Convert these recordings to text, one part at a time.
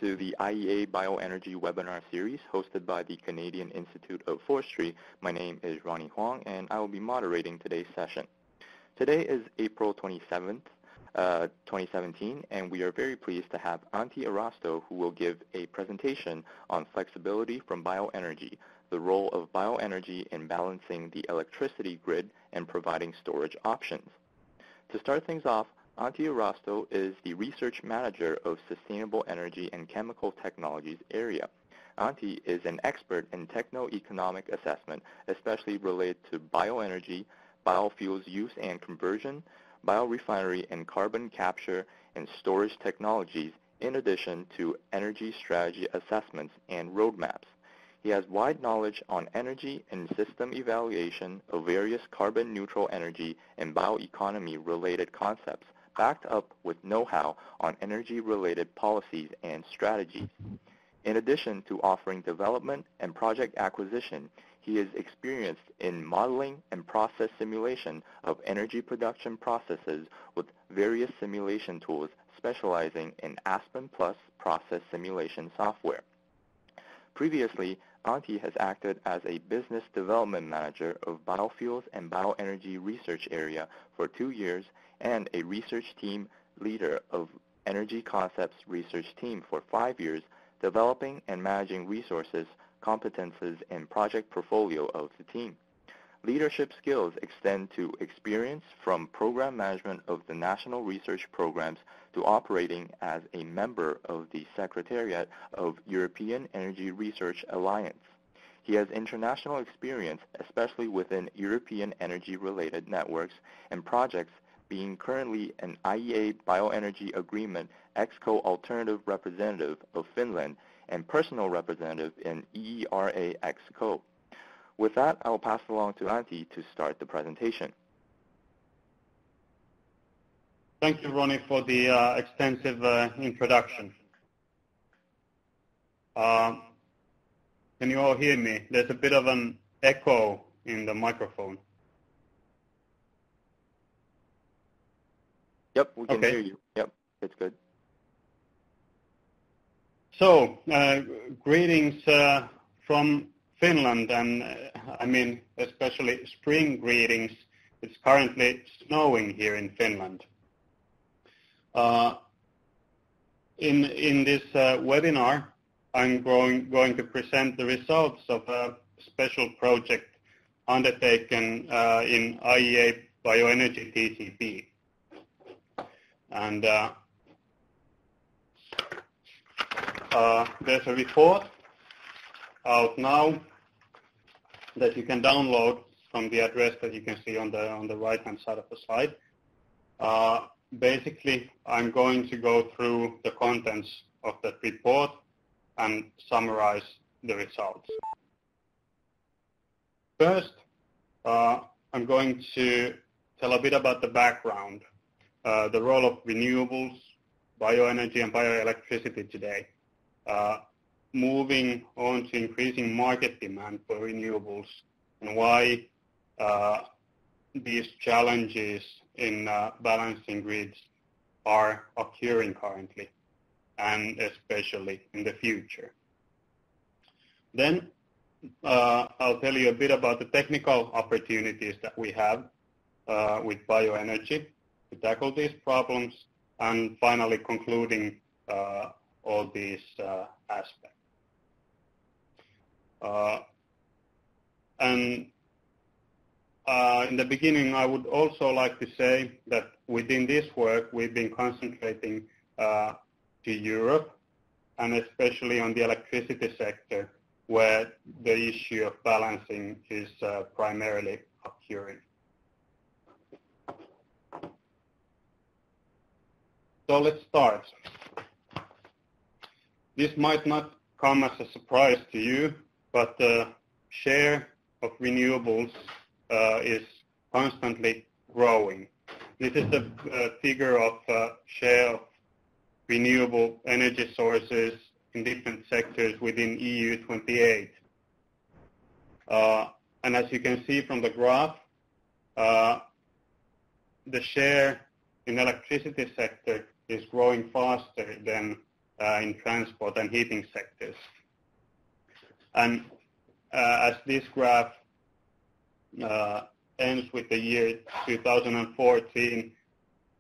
to the IEA Bioenergy Webinar series hosted by the Canadian Institute of Forestry. My name is Ronnie Huang, and I will be moderating today's session. Today is April 27th, 2017, and we are very pleased to have Antti Arasto, who will give a presentation on flexibility from bioenergy, the role of bioenergy in balancing the electricity grid and providing storage options. To start things off, Antti Arasto is the Research Manager of Sustainable Energy and Chemical Technologies area. Antti is an expert in techno-economic assessment, especially related to bioenergy, biofuels use and conversion, biorefinery and carbon capture and storage technologies, in addition to energy strategy assessments and roadmaps. He has wide knowledge on energy and system evaluation of various carbon-neutral energy and bioeconomy related concepts, backed up with know-how on energy-related policies and strategies. In addition to offering development and project acquisition, he is experienced in modeling and process simulation of energy production processes with various simulation tools specializing in Aspen Plus process simulation software. Previously, Antti has acted as a business development manager of biofuels and bioenergy research area for 2 years and a research team leader of Energy Concepts research team for 5 years, developing and managing resources, competences, and project portfolio of the team. Leadership skills extend to experience from program management of the national research programs to operating as a member of the Secretariat of European Energy Research Alliance. He has international experience, especially within European energy-related networks and projects, being currently an IEA Bioenergy Agreement EXCO Alternative Representative of Finland and Personal Representative in EERA EXCO. With that, I will pass it along to Antti to start the presentation. Thank you, Ronnie, for the extensive introduction. Can you all hear me? There's a bit of an echo in the microphone. Yep, we can hear you. Yep, it's good. So, greetings from Finland, and I mean especially spring greetings. It's currently snowing here in Finland. In this webinar, I'm going to present the results of a special project undertaken in IEA Bioenergy TCP. And there's a report out now that you can download from the address that you can see on the right-hand side of the slide. Basically, I'm going to go through the contents of that report and summarize the results. First, I'm going to tell a bit about the background, the role of renewables, bioenergy, and bioelectricity today, moving on to increasing market demand for renewables and why these challenges in balancing grids are occurring currently and especially in the future. Then I'll tell you a bit about the technical opportunities that we have with bioenergy to tackle these problems, and finally concluding all these aspects. In the beginning, I would also like to say that within this work, we've been concentrating to Europe, and especially on the electricity sector, where the issue of balancing is primarily occurring. So let's start. This might not come as a surprise to you, but the share of renewables is constantly growing. This is the figure of share of renewable energy sources in different sectors within EU 28. And as you can see from the graph, the share in electricity sector is growing faster than in transport and heating sectors. And as this graph ends with the year 2014,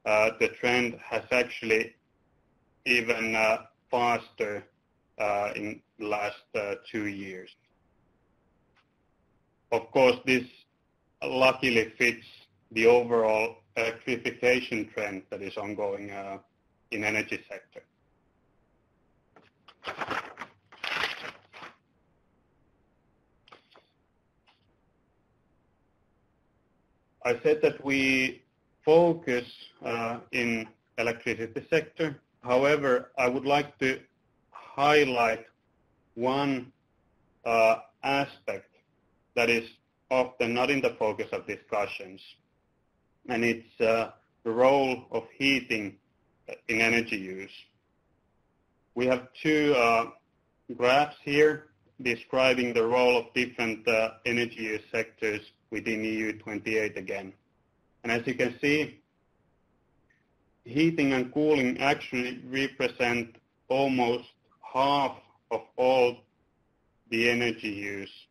the trend has actually even faster in the last 2 years. Of course, this luckily fits the overall electrification trend that is ongoing in energy sector. I said that we focus in electricity sector. However, I would like to highlight one aspect that is often not in the focus of discussions, and it's the role of heating in energy use. We have two graphs here describing the role of different energy use sectors within EU 28 again. And as you can see, heating and cooling actually represent almost half of all the energy use,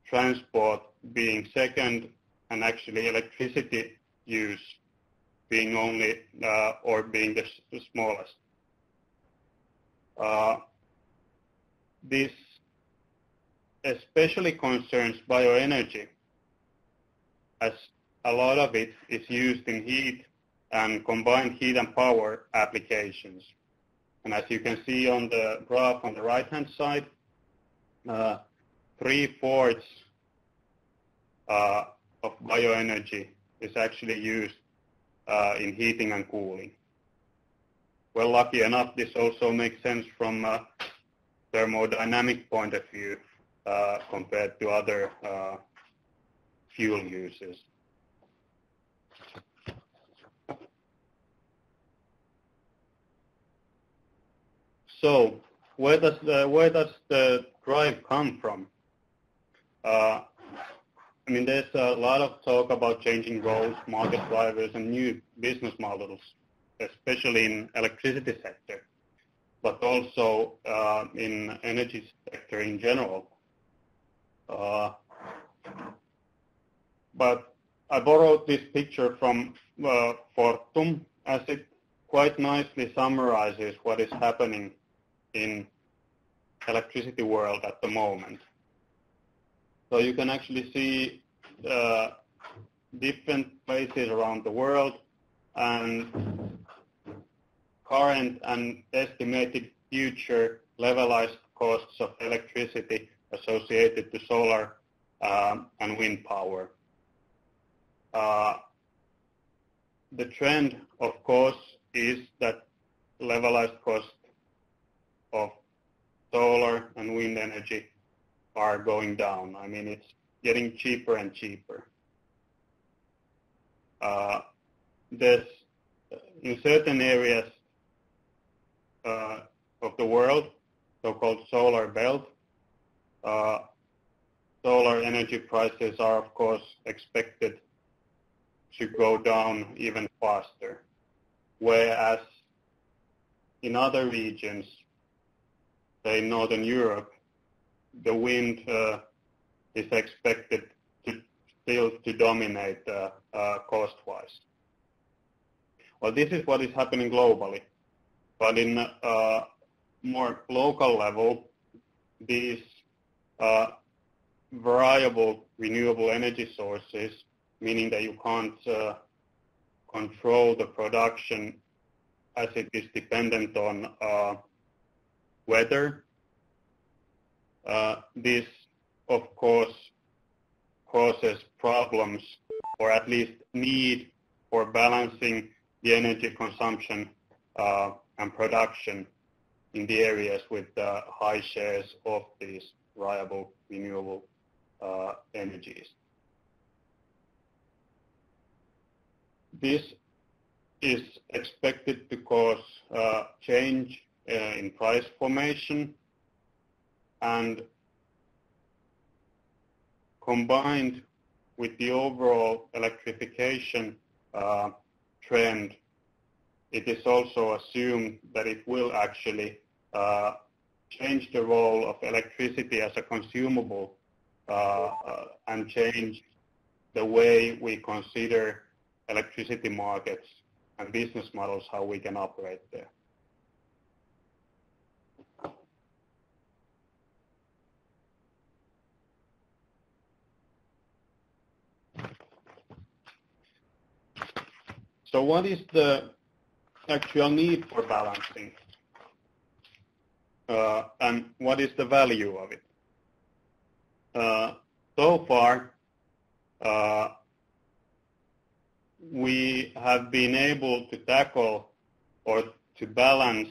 transport being second, and actually electricity use being only or being the smallest. This especially concerns bioenergy, as a lot of it is used in heat and combined heat and power applications. And as you can see on the graph on the right-hand side, 3/4 of bioenergy is actually used in heating and cooling. Well, lucky enough, this also makes sense from a thermodynamic point of view compared to other fuel uses. So where does the drive come from? I mean, there's a lot of talk about changing roles, market drivers, and new business models, especially in electricity sector, but also in energy sector in general. But I borrowed this picture from Fortum, as it quite nicely summarizes what is happening in electricity world at the moment. So you can actually see different places around the world and current and estimated future levelized costs of electricity associated to solar and wind power. The trend, of course, is that levelized cost of solar and wind energy are going down. I mean, it's getting cheaper and cheaper. There's, in certain areas of the world, so-called solar belt, solar energy prices are, of course, expected to go down even faster, whereas in other regions, say Northern Europe, the wind is expected to still to dominate cost-wise. Well, this is what is happening globally, but in more local level, these variable renewable energy sources, meaning that you can't control the production as it is dependent on weather. This, of course, causes problems, or at least need for balancing the energy consumption and production in the areas with high shares of these variable renewable energies. This is expected to cause change in price formation, and combined with the overall electrification trend, it is also assumed that it will actually change the role of electricity as a consumable and change the way we consider electricity markets and business models, how we can operate there. So what is the actual need for balancing? And what is the value of it? So far, we have been able to tackle or to balance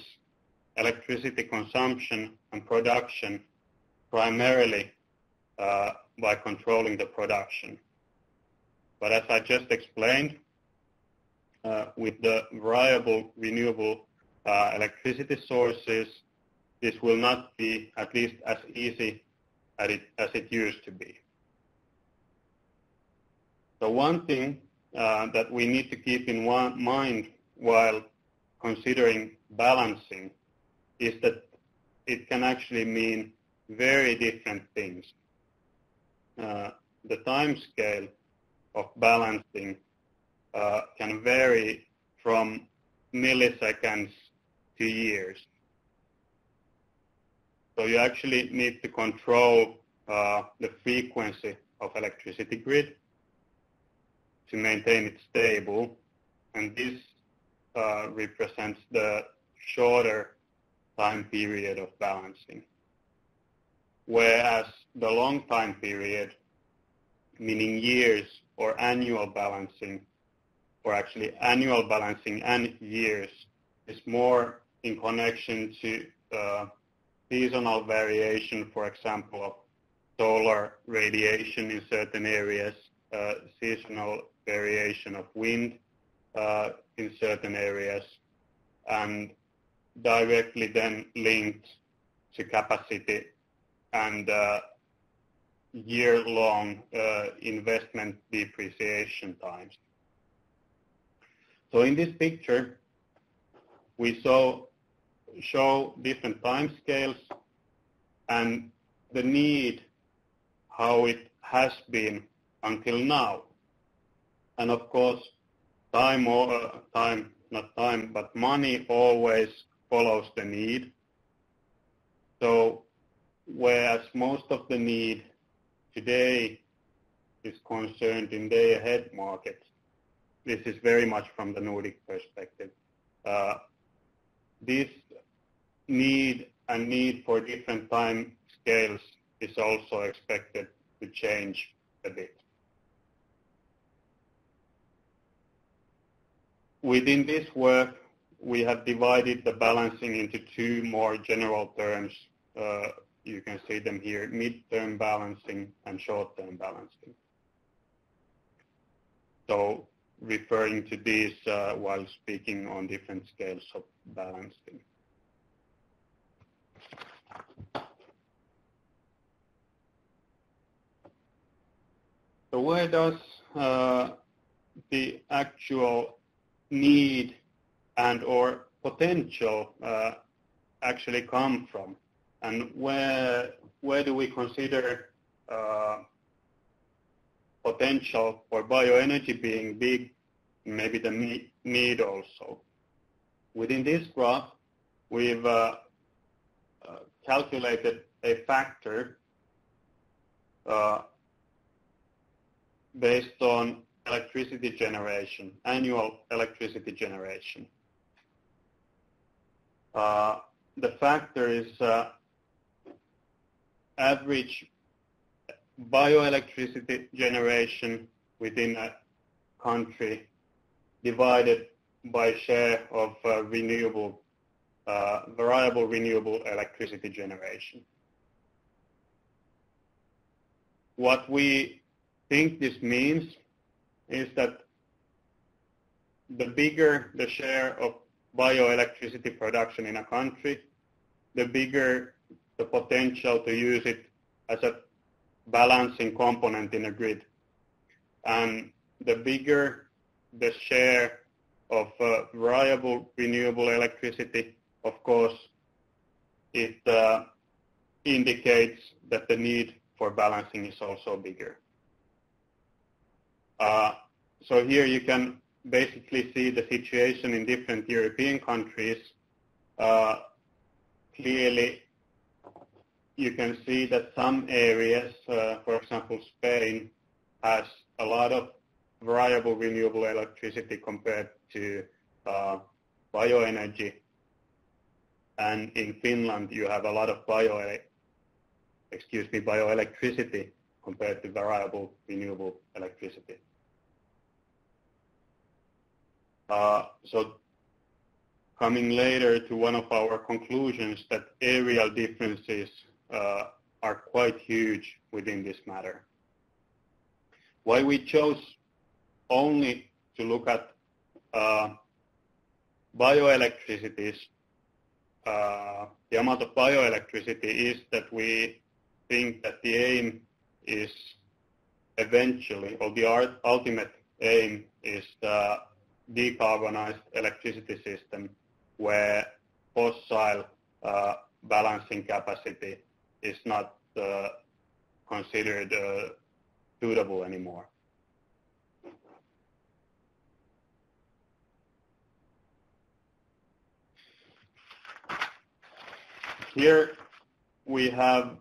electricity consumption and production primarily by controlling the production. But as I just explained, with the variable renewable electricity sources, this will not be at least as easy as it used to be. So one thing that we need to keep in mind while considering balancing is that it can actually mean very different things. The time scale of balancing can vary from milliseconds to years. So you actually need to control the frequency of electricity grid to maintain it stable, and this represents the shorter time period of balancing. Whereas the long time period, meaning years or annual balancing, or actually annual balancing and years, is more in connection to seasonal variation, for example, of solar radiation in certain areas, seasonal variation of wind in certain areas, and directly then linked to capacity and year-long investment depreciation times. So in this picture, we show different time scales and the need, how it has been until now. And of course, money always follows the need. So whereas most of the need today is concerned in day-ahead markets, this is very much from the Nordic perspective. This need for different time scales is also expected to change a bit. Within this work, we have divided the balancing into two more general terms. You can see them here, mid-term balancing and short-term balancing. So referring to these while speaking on different scales of balancing. So where does the actual need and or potential actually come from? And where do we consider potential for bioenergy being big, maybe the need also? Within this graph, we've calculated a factor based on electricity generation, annual electricity generation. The factor is average bioelectricity generation within a country divided by share of variable renewable electricity generation. What we think this means is that the bigger the share of bioelectricity production in a country, the bigger the potential to use it as a balancing component in a grid. And the bigger the share of variable renewable electricity, of course, it indicates that the need for balancing is also bigger. So here you can basically see the situation in different European countries. Clearly, you can see that some areas, for example, Spain, has a lot of variable renewable electricity compared to bioenergy. And in Finland, you have a lot of bioelectricity compared to variable renewable electricity. So coming later to one of our conclusions that areal differences are quite huge within this matter. Why we chose only to look at bioelectricities, the amount of bioelectricity, is that we think that the aim is eventually, or the ultimate aim is the decarbonized electricity system where fossil balancing capacity is not considered suitable anymore. Here we have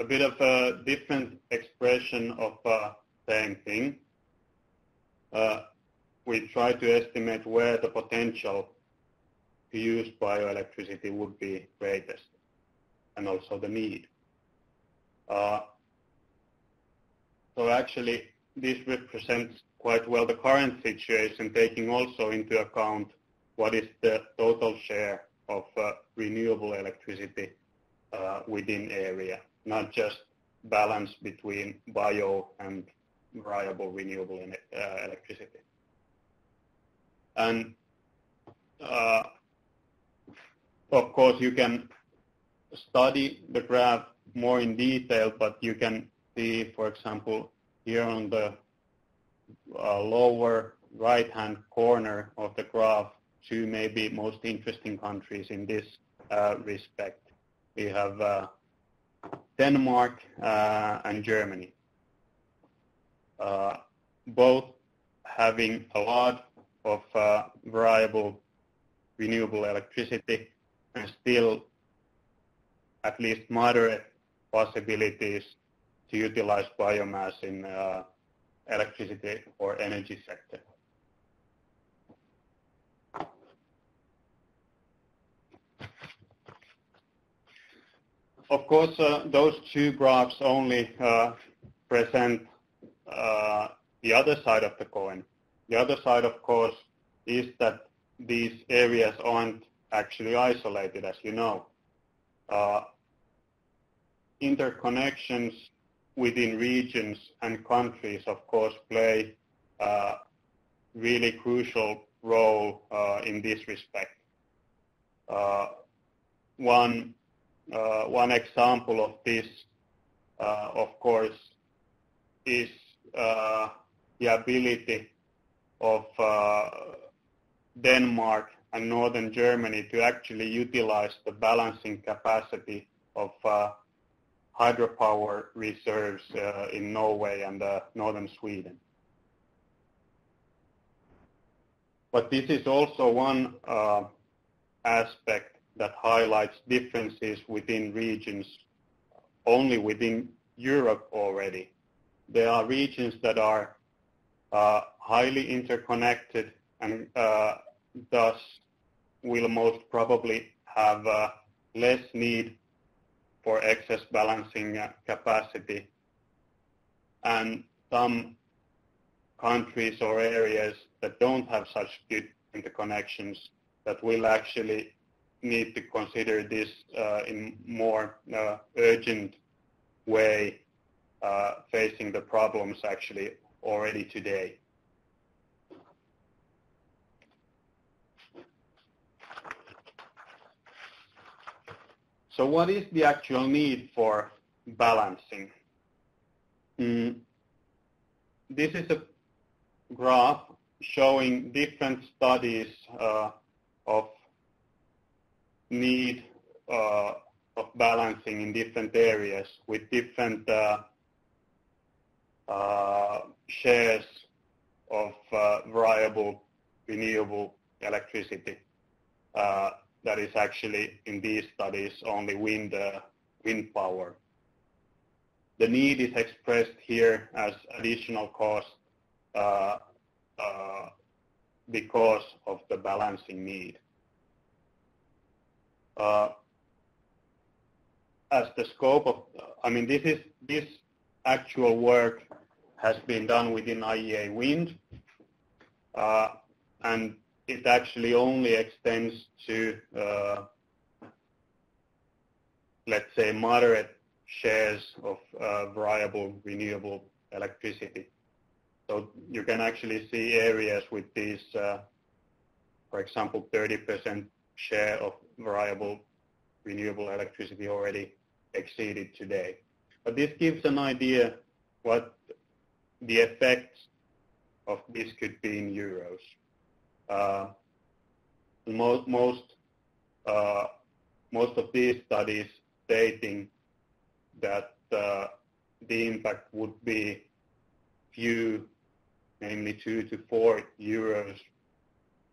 a bit of a different expression of same thing. We try to estimate where the potential to use bioelectricity would be greatest, and also the need. So actually, this represents quite well the current situation, taking also into account what is the total share of renewable electricity within area, not just balance between bio and variable renewable electricity. And of course, you can study the graph more in detail, but you can see, for example, here on the lower right-hand corner of the graph, two maybe most interesting countries in this respect. We have Denmark and Germany, both having a lot of variable renewable electricity and still at least moderate possibilities to utilize biomass in electricity or energy sector. Of course, those two graphs only present the other side of the coin. The other side, of course, is that these areas aren't actually isolated, as you know. Interconnections within regions and countries, of course, play a really crucial role in this respect. One example of this, of course, is the ability of Denmark and northern Germany to actually utilize the balancing capacity of hydropower reserves in Norway and northern Sweden. But this is also one aspect that highlights differences within regions, only within Europe already. There are regions that are highly interconnected and thus will most probably have less need for excess balancing capacity, and some countries or areas that don't have such good interconnections that will actually need to consider this in more urgent way, facing the problems actually already today. So what is the actual need for balancing? This is a graph showing different studies of need of balancing in different areas with different shares of variable renewable electricity. That is actually in these studies only wind power. The need is expressed here as additional cost because of the balancing need. As the scope of, this actual work has been done within IEA Wind, and it actually only extends to, let's say, moderate shares of variable renewable electricity. So you can actually see areas with these, for example, 30% share of variable renewable electricity already exceeded today. But this gives an idea what the effects of this could be in euros. Most of these studies stating that the impact would be few, namely 2 to 4 euros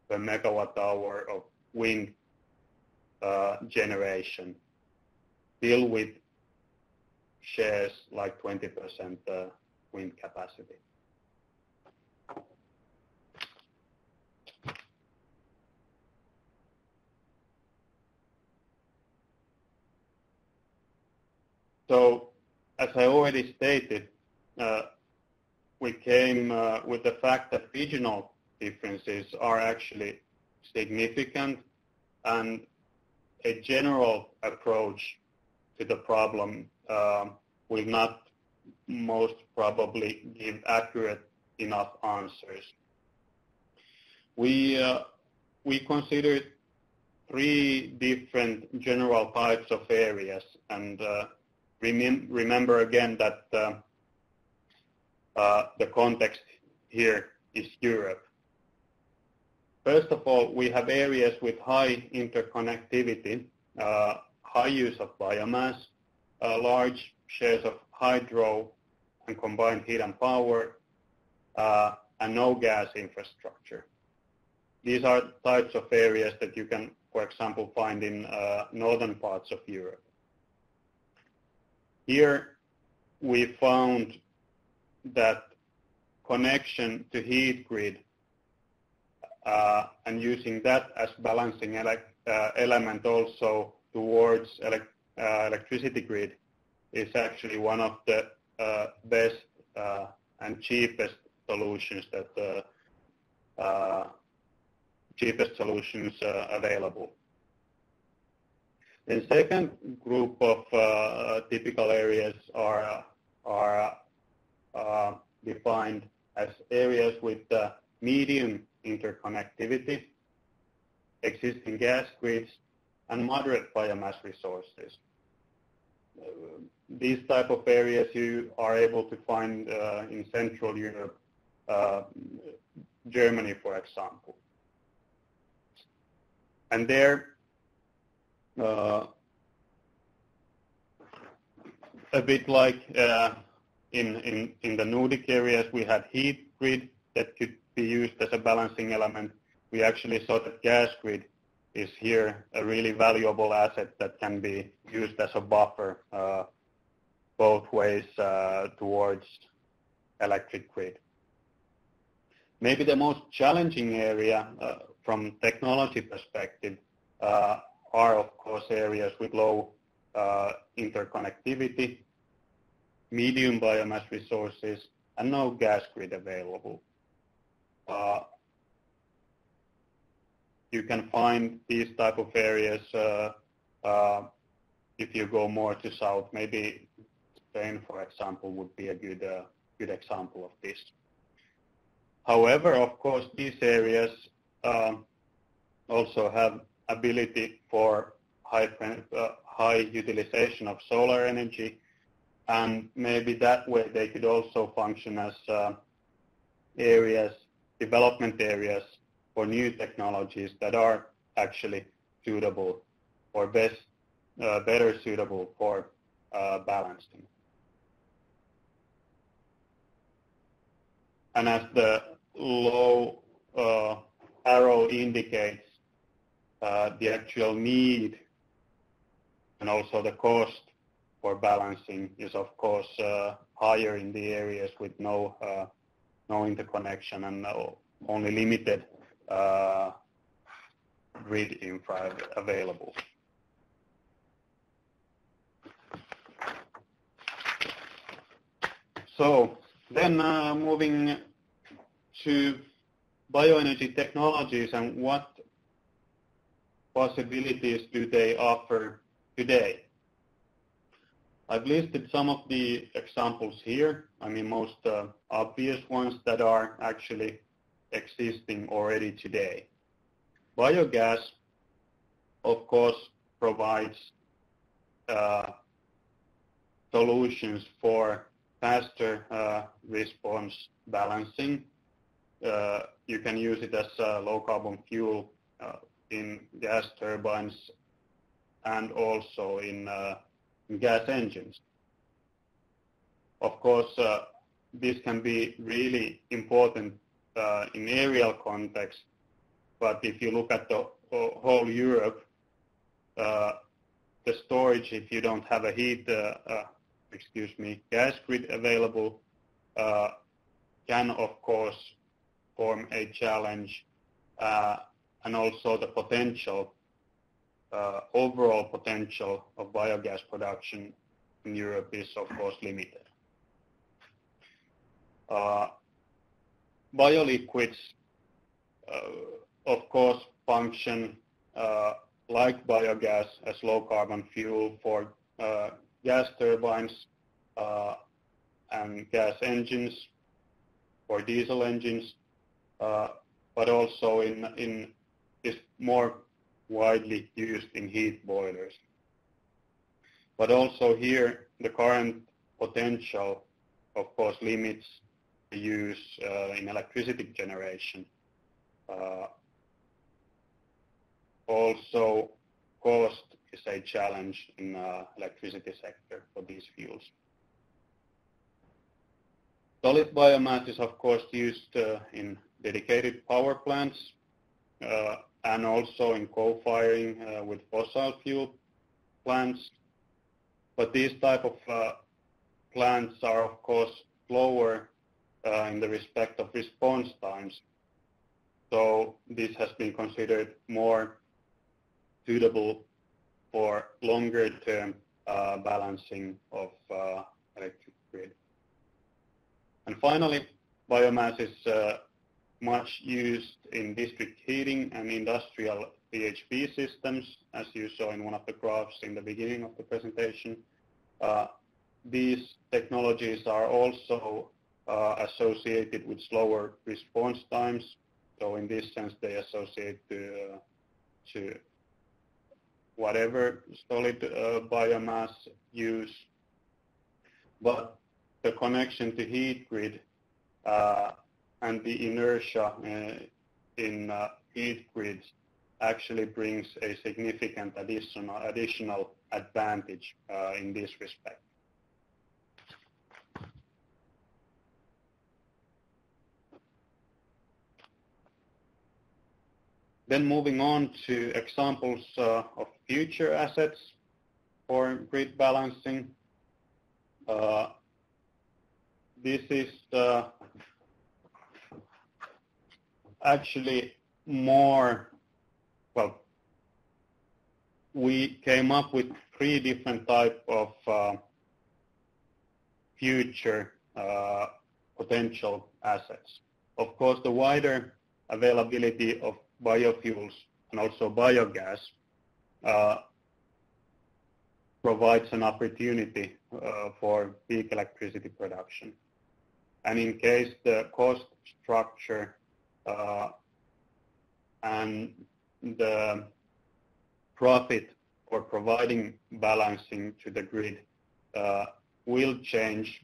per megawatt hour of wind generation, still with shares like 20% wind capacity. So, as I already stated, we came with the fact that regional differences are actually significant, and a general approach to the problem will not most probably give accurate enough answers. We considered 3 different general types of areas, and remember again that the context here is Europe. First of all, we have areas with high interconnectivity, high use of biomass, large shares of hydro and combined heat and power, and no gas infrastructure. These are types of areas that you can, for example, find in northern parts of Europe. Here we found that connection to heat grid and using that as balancing element also towards electricity grid is actually one of the best and cheapest solutions available. The second group of typical areas are defined as areas with medium interconnectivity, existing gas grids, and moderate biomass resources. These type of areas you are able to find in Central Europe, Germany, for example. And there, a bit like in the Nordic areas, we had heat grid that could be used as a balancing element. We actually saw that gas grid is here a really valuable asset that can be used as a buffer both ways towards electric grid. Maybe the most challenging area from technology perspective are, of course, areas with low interconnectivity, medium biomass resources, and no gas grid available. You can find these type of areas if you go more to south. Maybe Spain, for example, would be a good example of this. However, of course, these areas also have ability for high utilization of solar energy, and maybe that way they could also function as areas development areas for new technologies that are actually suitable or better suitable for balancing. And as the low arrow indicates, the actual need and also the cost for balancing is, of course, higher in the areas with no interconnection and only limited grid infra available. So then moving to bioenergy technologies and what possibilities do they offer today. I've listed some of the examples here. I mean, most obvious ones that are actually existing already today. Biogas, of course, provides solutions for faster response balancing. You can use it as a low carbon fuel in gas turbines and also in gas engines. Of course, this can be really important in aerial context, but if you look at the whole Europe, the storage, if you don't have a gas grid available, can of course form a challenge, and also the potential, overall potential of biogas production in Europe is of course limited. Bioliquids, of course, function like biogas as low carbon fuel for gas turbines and gas engines, or diesel engines, but also is more widely used in heat boilers. But also here, the current potential, of course, limits the use in electricity generation. Also, cost is a challenge in electricity sector for these fuels. Solid biomass is, of course, used in dedicated power plants and also in co-firing with fossil fuel plants. But these type of plants are, of course, slower in the respect of response times. So this has been considered more suitable for longer term balancing of electric grid. And finally, biomass is much used in district heating and industrial PHP systems, as you saw in one of the graphs in the beginning of the presentation. These technologies are also associated with slower response times. So in this sense, they associate to whatever solid biomass use. But the connection to heat grid and the inertia in heat grids actually brings a significant additional advantage in this respect. Then moving on to examples of future assets for grid balancing. This is actually more, well, we came up with 3 different types of future potential assets. Of course, the wider availability of biofuels and also biogas provides an opportunity for peak electricity production. And in case the cost structure and the profit for providing balancing to the grid will change,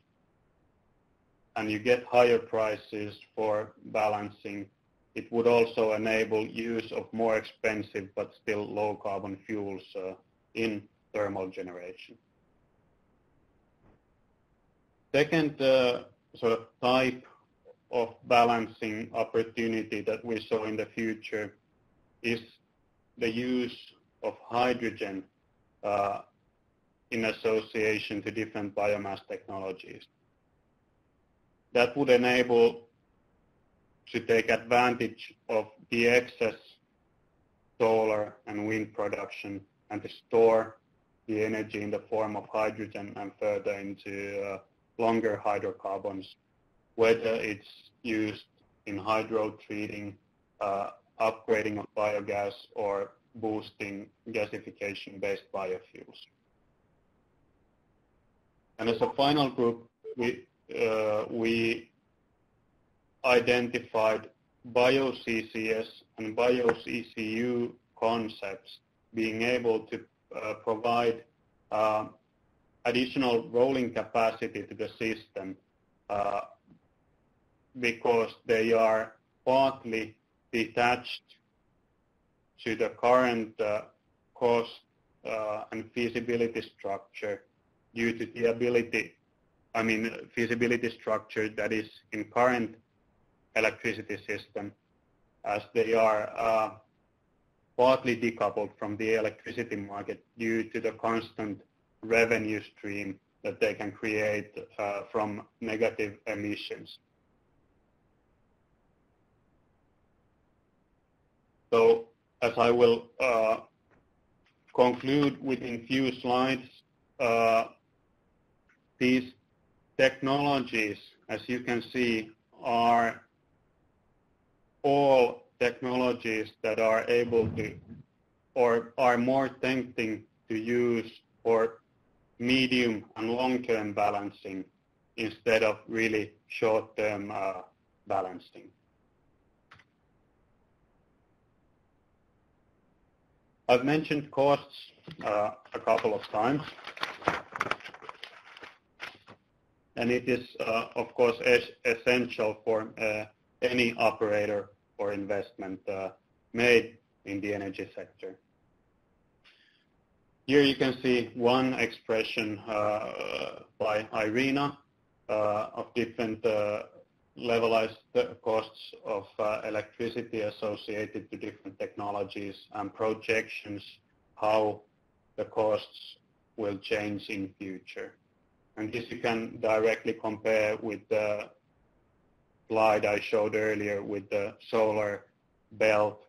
and you get higher prices for balancing, it would also enable use of more expensive but still low carbon fuels in thermal generation. Second sort of type of balancing opportunity that we saw in the future is the use of hydrogen in association to different biomass technologies. That would enable to take advantage of the excess solar and wind production and to store the energy in the form of hydrogen and further into longer hydrocarbons, whether it's used in hydro treating, upgrading of biogas, or boosting gasification-based biofuels. And as a final group, we identified bio-CCS and bio-CCU concepts being able to provide additional rolling capacity to the system because they are partly detached to the current cost and feasibility structure due to the feasibility structure that is in current electricity system, as they are partly decoupled from the electricity market due to the constant revenue stream that they can create from negative emissions. So as I will conclude within few slides, these technologies, as you can see, are all technologies that are able to or are more tempting to use for medium and long-term balancing instead of really short-term balancing. I've mentioned costs a couple of times, and it is, of course, essential for any operator or investment made in the energy sector. Here you can see one expression by IRENA of different levelized costs of electricity associated to different technologies and projections how the costs will change in future. And this you can directly compare with the slide I showed earlier with the solar belt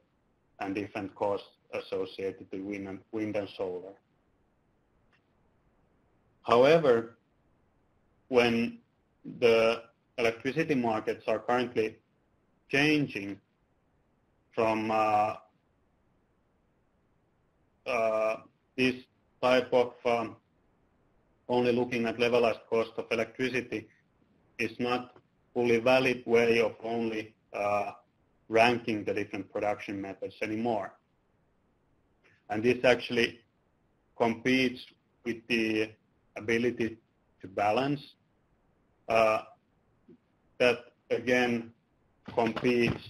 and different costs associated to wind and solar. However, when the electricity markets are currently changing from this type of only looking at levelized cost of electricity is not fully valid way of only ranking the different production methods anymore. And this actually competes with the ability to balance. That again competes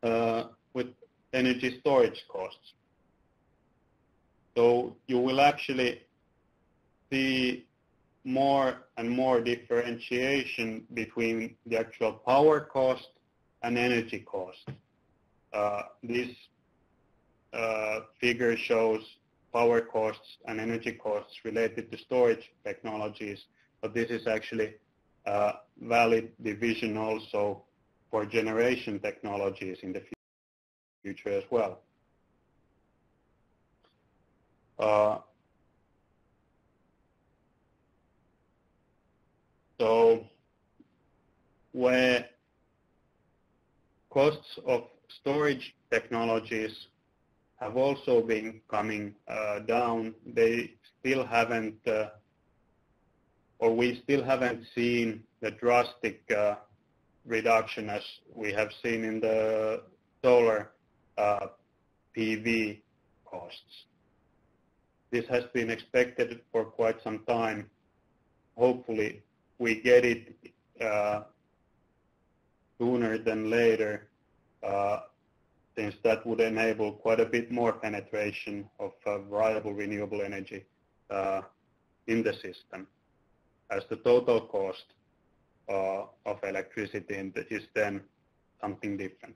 with energy storage costs. So you will actually see more and more differentiation between the actual power cost and energy cost. This figure shows power costs and energy costs related to storage technologies, but this is actually a valid division also for generation technologies in the future as well. So where costs of storage technologies have also been coming down, they still haven't, or we still haven't seen the drastic reduction as we have seen in the solar PV costs. This has been expected for quite some time. Hopefully we get it sooner than later, since that would enable quite a bit more penetration of variable renewable energy in the system, as the total cost of electricity is then something different.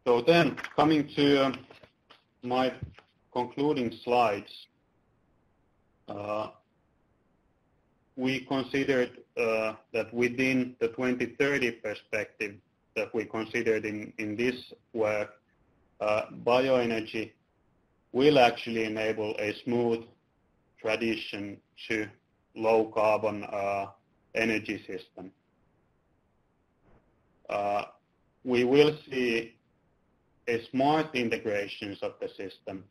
So then, coming to my concluding slides, we considered that within the 2030 perspective that we considered in this work, bioenergy will actually enable a smooth transition to low carbon energy system. We will see a smart integrations of the system,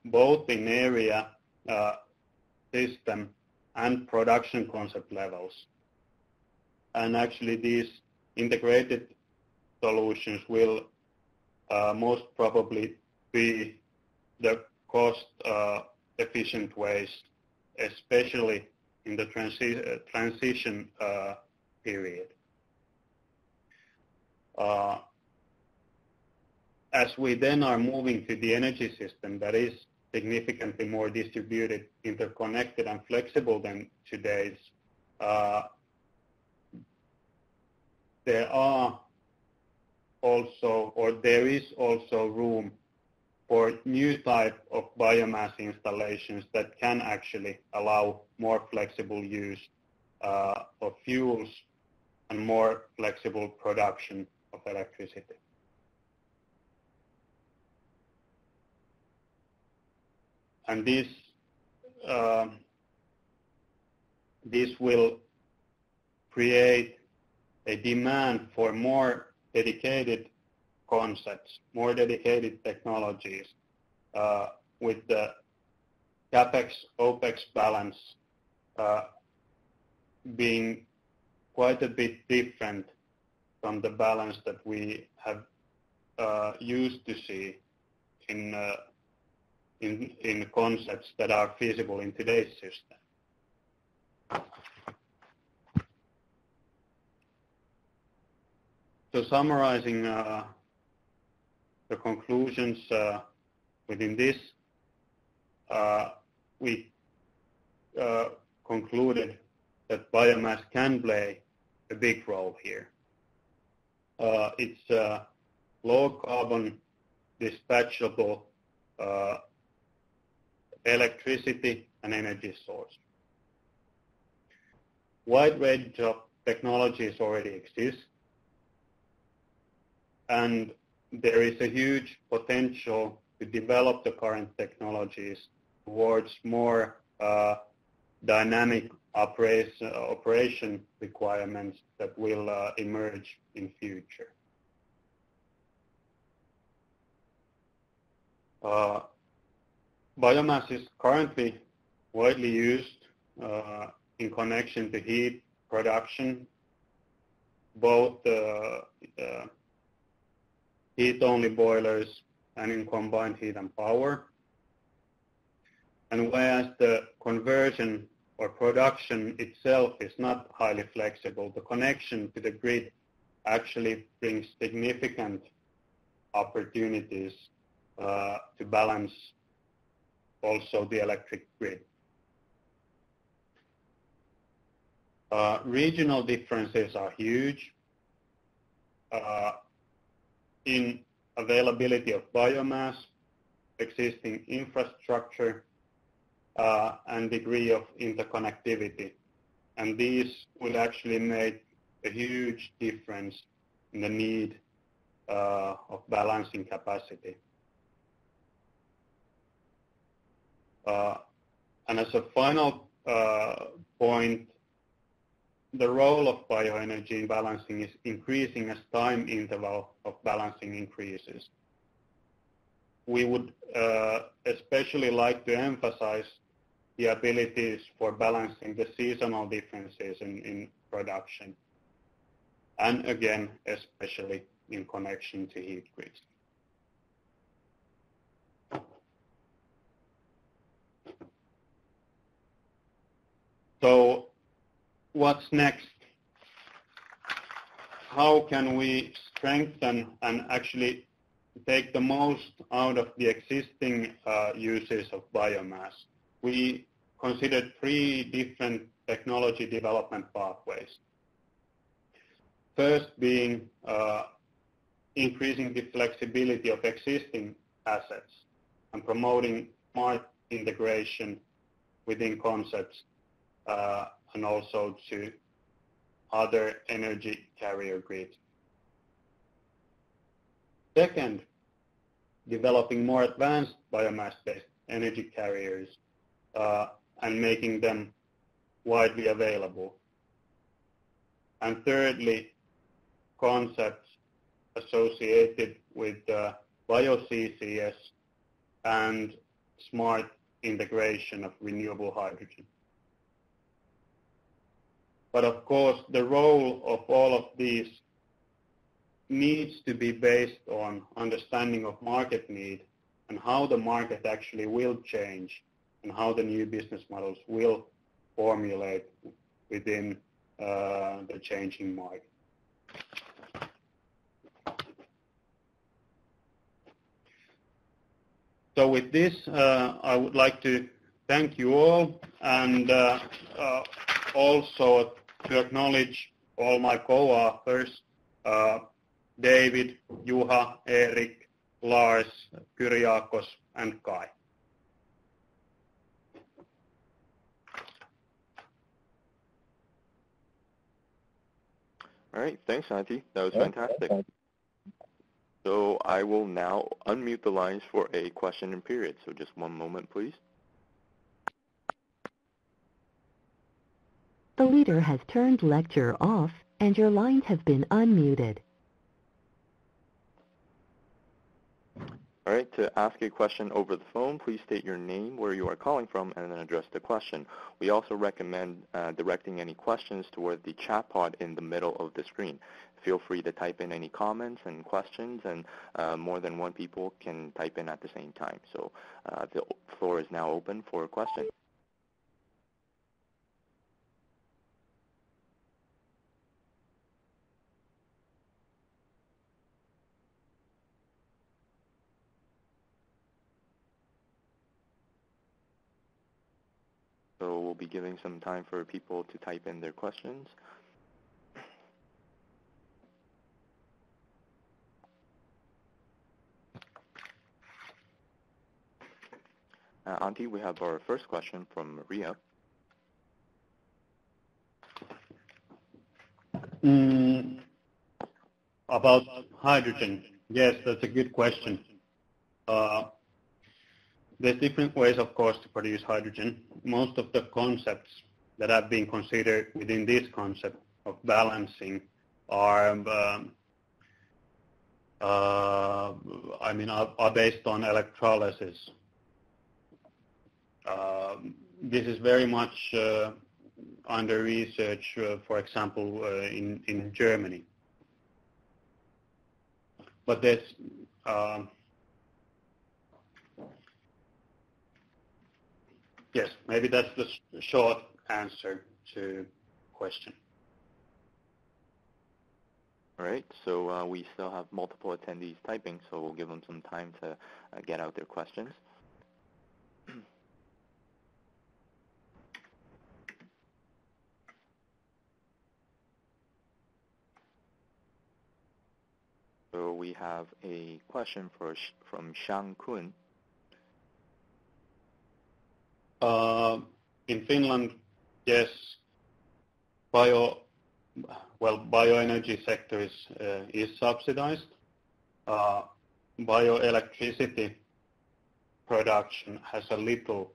both in area, system, and production concept levels. And actually these integrated solutions will most probably be the cost efficient ways, especially in the transition period. As we then are moving to the energy system that is significantly more distributed, interconnected, and flexible than today's, there is also room for new type of biomass installations that can actually allow more flexible use of fuels and more flexible production of electricity. And this will create a demand for more dedicated concepts, more dedicated technologies, with the CapEx-OpEx balance being quite a bit different from the balance that we have used to see in concepts that are feasible in today's system. So summarizing the conclusions within this, we concluded that biomass can play a big role here. It's a low carbon dispatchable electricity and energy source. Wide range of technologies already exist, and there is a huge potential to develop the current technologies towards more dynamic operation requirements that will emerge in future. Biomass is currently widely used in connection to heat production, both heat-only boilers and in combined heat and power. And whereas the conversion or production itself is not highly flexible, the connection to the grid actually brings significant opportunities to balance also the electric grid. Regional differences are huge in availability of biomass, existing infrastructure, and degree of interconnectivity. And these will actually make a huge difference in the need of balancing capacity. And as a final point, the role of bioenergy in balancing is increasing as time interval of balancing increases. We would especially like to emphasize the abilities for balancing the seasonal differences in production, and again, especially in connection to heat grids. So what's next? How can we strengthen and actually take the most out of the existing uses of biomass? We considered 3 different technology development pathways. First being increasing the flexibility of existing assets and promoting smart integration within concepts and also to other energy carrier grids. Second, developing more advanced biomass-based energy carriers and making them widely available. And thirdly, concepts associated with bio-CCS and smart integration of renewable hydrogen. But of course, the role of all of these needs to be based on understanding of market need and how the market actually will change and how the new business models will formulate within the changing market. So with this, I would like to thank you all and also to acknowledge all my co-authors, David, Juha, Erik, Lars, Kyriakos, and Kai. All right, thanks, Antti. That was fantastic. So I will now unmute the lines for a question and period. So just one moment, please. The leader has turned lecture off and your lines have been unmuted. All right, to ask a question over the phone, please state your name, where you are calling from, and then address the question. We also recommend directing any questions toward the chat pod in the middle of the screen. Feel free to type in any comments and questions, and more than one people can type in at the same time. So the floor is now open for questions. So we'll be giving some time for people to type in their questions. Antti, we have our first question from Maria. About hydrogen. Yes, that's a good question. There's different ways, of course, to produce hydrogen. Most of the concepts that have been considered within this concept of balancing are based on electrolysis. This is very much under research, for example, in Germany. But there's yes, maybe that's the short answer to the question. All right, so we still have multiple attendees typing, so we'll give them some time to get out their questions. So we have a question from Shang Kun. In Finland, yes, bioenergy sector is subsidized. Bioelectricity production has a little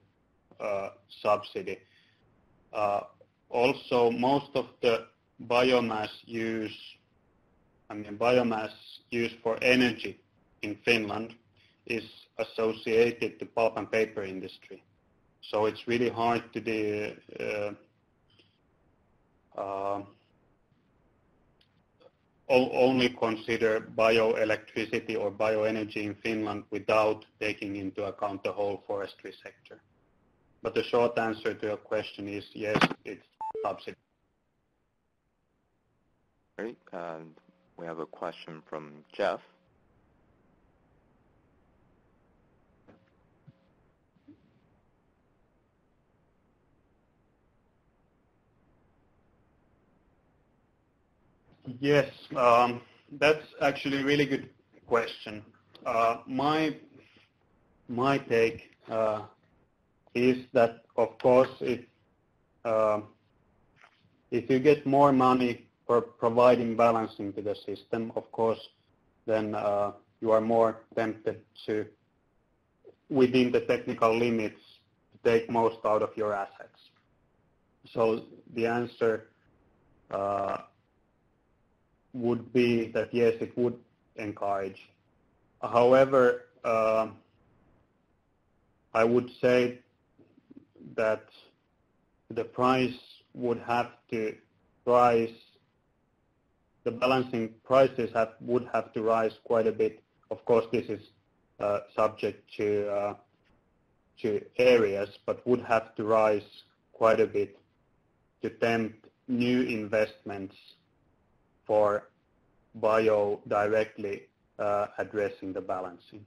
subsidy. Also, most of the biomass use for energy in Finland is associated to pulp and paper industry. So it's really hard to only consider bioelectricity or bioenergy in Finland without taking into account the whole forestry sector. But the short answer to your question is yes, it's subsidy. Great. We have a question from Jeff. Yes, that's actually a really good question. My take is that, of course, if you get more money for providing balancing to the system, of course, then you are more tempted to, within the technical limits, to take most out of your assets. So the answer would be that yes, it would encourage. However, I would say that the price would have to rise, the balancing prices would have to rise quite a bit. Of course, this is subject to areas, but would have to rise quite a bit to tempt new investments for bio directly addressing the balancing.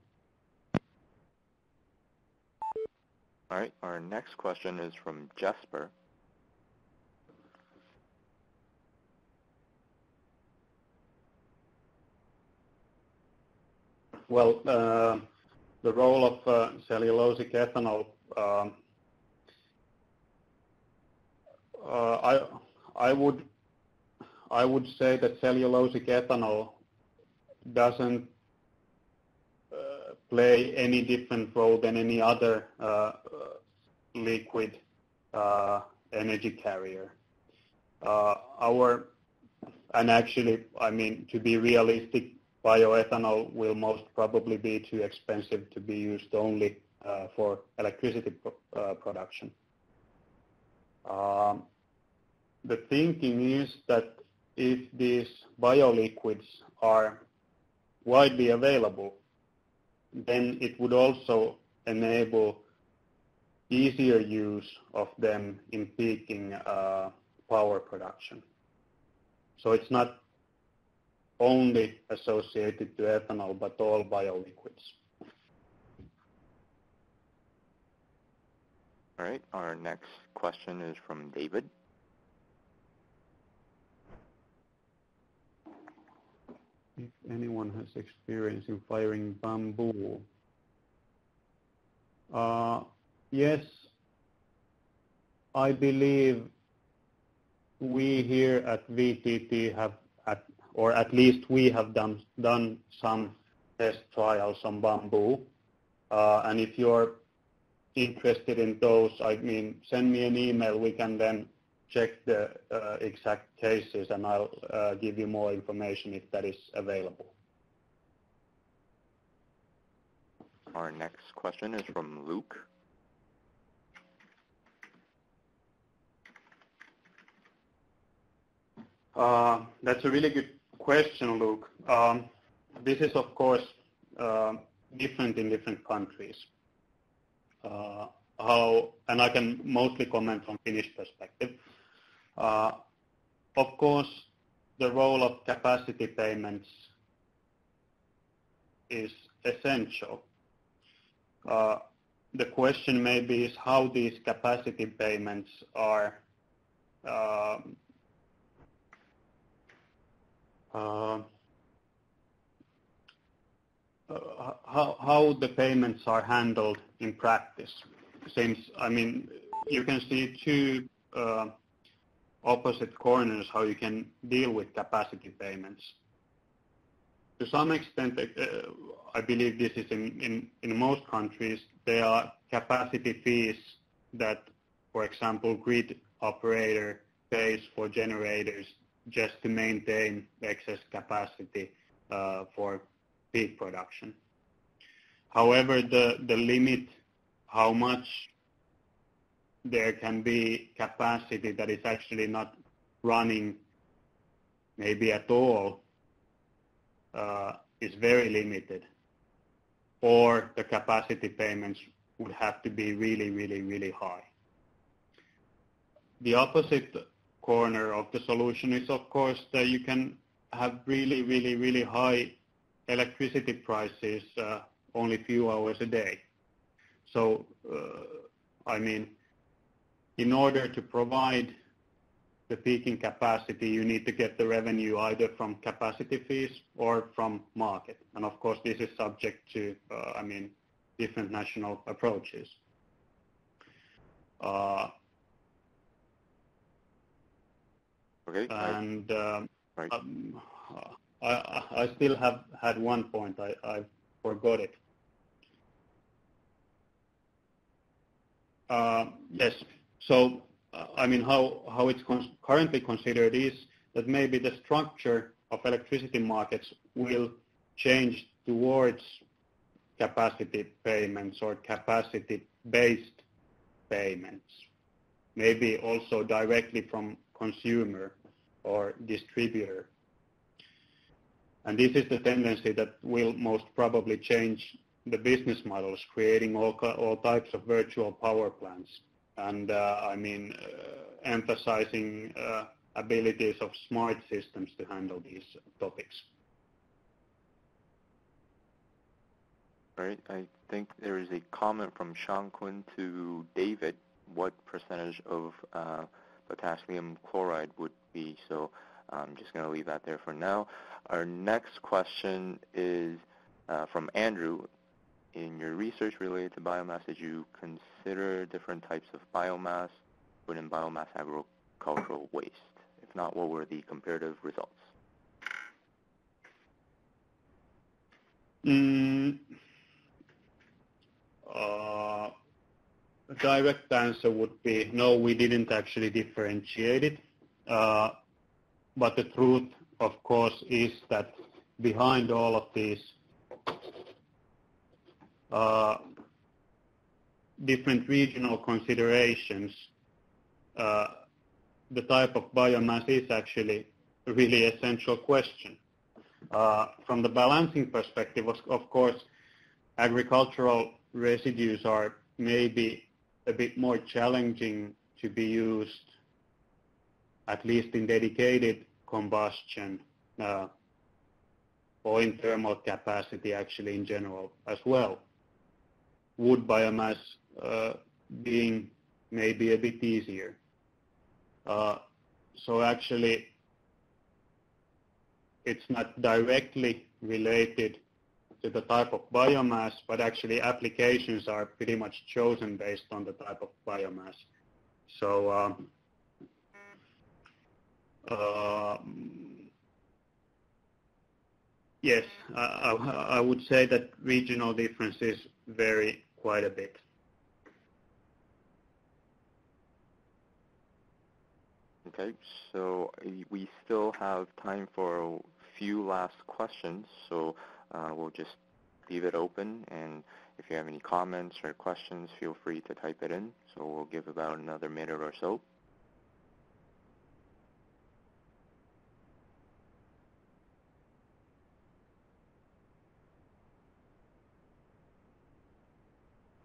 All right, our next question is from Jesper. Well, the role of cellulosic ethanol, I would say that cellulosic ethanol doesn't play any different role than any other liquid energy carrier. And actually, I mean, to be realistic, bioethanol will most probably be too expensive to be used only for electricity production. The thinking is that if these bioliquids are widely available, then it would also enable easier use of them in peaking power production. So it's not only associated to ethanol, but all bioliquids. All right, our next question is from David. If anyone has experience in firing bamboo. Yes, I believe we here at VTT have, or at least we have done some test trials on bamboo. And if you're interested in those, I mean, send me an email. We can then check the exact cases, and I'll give you more information if that is available. Our next question is from Luke. That's a really good question, Luke. This is, of course, different in different countries. And I can mostly comment from Finnish perspective. Of course, the role of capacity payments is essential. The question maybe is how these capacity payments are how the payments are handled in practice. Since, I mean, you can see two opposite corners how you can deal with capacity payments. To some extent, I believe this is in most countries, there are capacity fees that, for example, grid operator pays for generators just to maintain excess capacity for peak production. However, the limit how much there can be capacity that is actually not running maybe at all is very limited, or the capacity payments would have to be really, really, really high. The opposite corner of the solution is, of course, that you can have really, really, really high electricity prices only a few hours a day. So, I mean, in order to provide the peaking capacity, you need to get the revenue either from capacity fees or from market. And of course, this is subject to, different national approaches. Okay. And right. I still have had one point. I forgot it. Yes. So, how it's currently considered is that maybe the structure of electricity markets will change towards capacity payments or capacity-based payments, maybe also directly from consumer or distributor. And this is the tendency that will most probably change the business models, creating all types of virtual power plants, and emphasizing abilities of smart systems to handle these topics. Right. I think there is a comment from Sean Kun to David. What percentage of potassium chloride would be? So I'm just going to leave that there for now. Our next question is from Andrew. In your research related to biomass, did you consider different types of biomass within biomass agricultural waste? If not, what were the comparative results? A direct answer would be no, we didn't actually differentiate it. But the truth, of course, is that behind all of these different regional considerations, the type of biomass is actually a really essential question. From the balancing perspective, of course, agricultural residues are maybe a bit more challenging to be used, at least in dedicated combustion or in thermal capacity actually in general as well. Wood biomass being maybe a bit easier. So actually it's not directly related to the type of biomass, but actually applications are pretty much chosen based on the type of biomass. So yes, I would say that regional differences vary quite a bit. Okay, so we still have time for a few last questions, so we'll just leave it open, and if you have any comments or questions, feel free to type it in. So we'll give about another minute or so.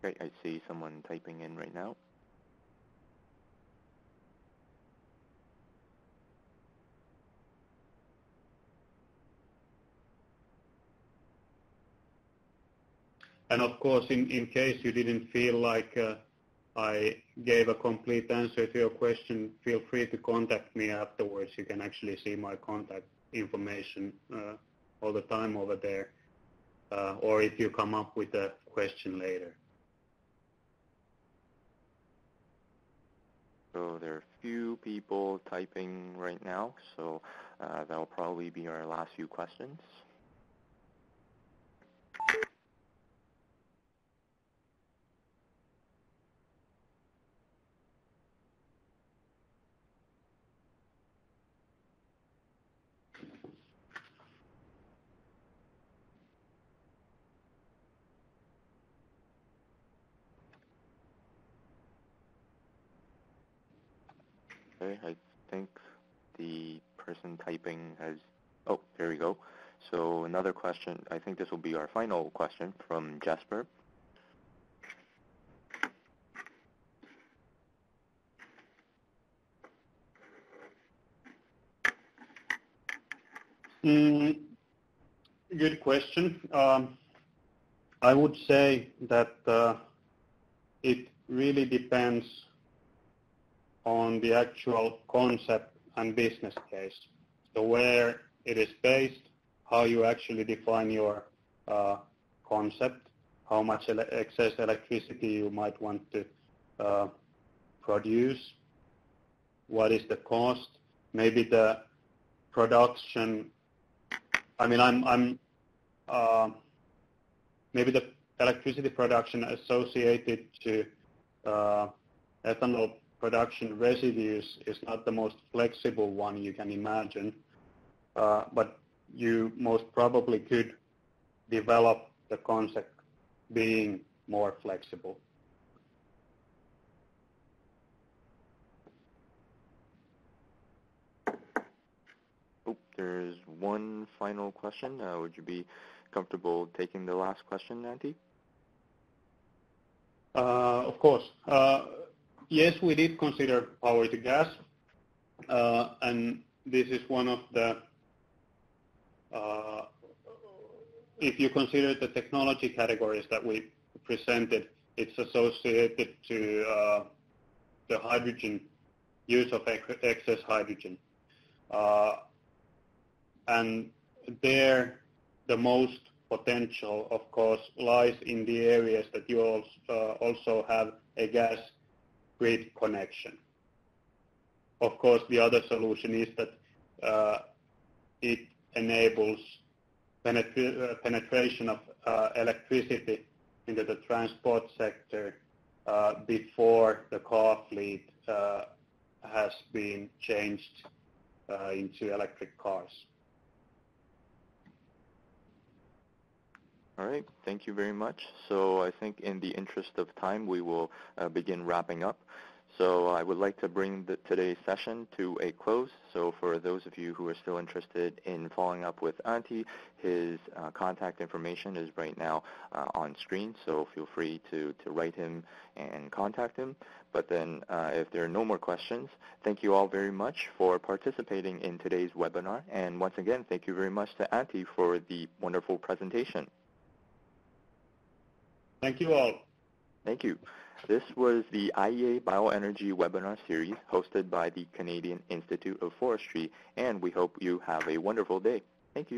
Great, I see someone typing in right now. And of course, in case you didn't feel like I gave a complete answer to your question, feel free to contact me afterwards. You can actually see my contact information all the time over there, or if you come up with a question later. So there are a few people typing right now, so that'll probably be our last few questions. Okay, I think the person typing has, oh, there we go. So another question, I think this will be our final question from Jesper. Mm, good question. I would say that it really depends on the actual concept and business case. So where it is based, how you actually define your concept, how much excess electricity you might want to produce, what is the cost, maybe the production. I mean, maybe the electricity production associated to ethanol production residues is not the most flexible one you can imagine, but you most probably could develop the concept being more flexible. Oh, there's one final question. Would you be comfortable taking the last question, Antti? Of course. Yes, we did consider power to gas, and this is one of the, if you consider the technology categories that we presented, it's associated to the hydrogen, use of excess hydrogen. And there, the most potential, of course, lies in the areas that you also have a gas grid connection. Of course, the other solution is that it enables penetration of electricity into the transport sector before the car fleet has been changed into electric cars. All right, thank you very much. So I think in the interest of time, we will begin wrapping up. So I would like to bring today's session to a close. So for those of you who are still interested in following up with Antti, his contact information is right now on screen. So feel free to write him and contact him. But then if there are no more questions, thank you all very much for participating in today's webinar. And once again, thank you very much to Antti for the wonderful presentation. Thank you all. Thank you. This was the IEA Bioenergy Webinar Series hosted by the Canadian Institute of Forestry, and we hope you have a wonderful day. Thank you.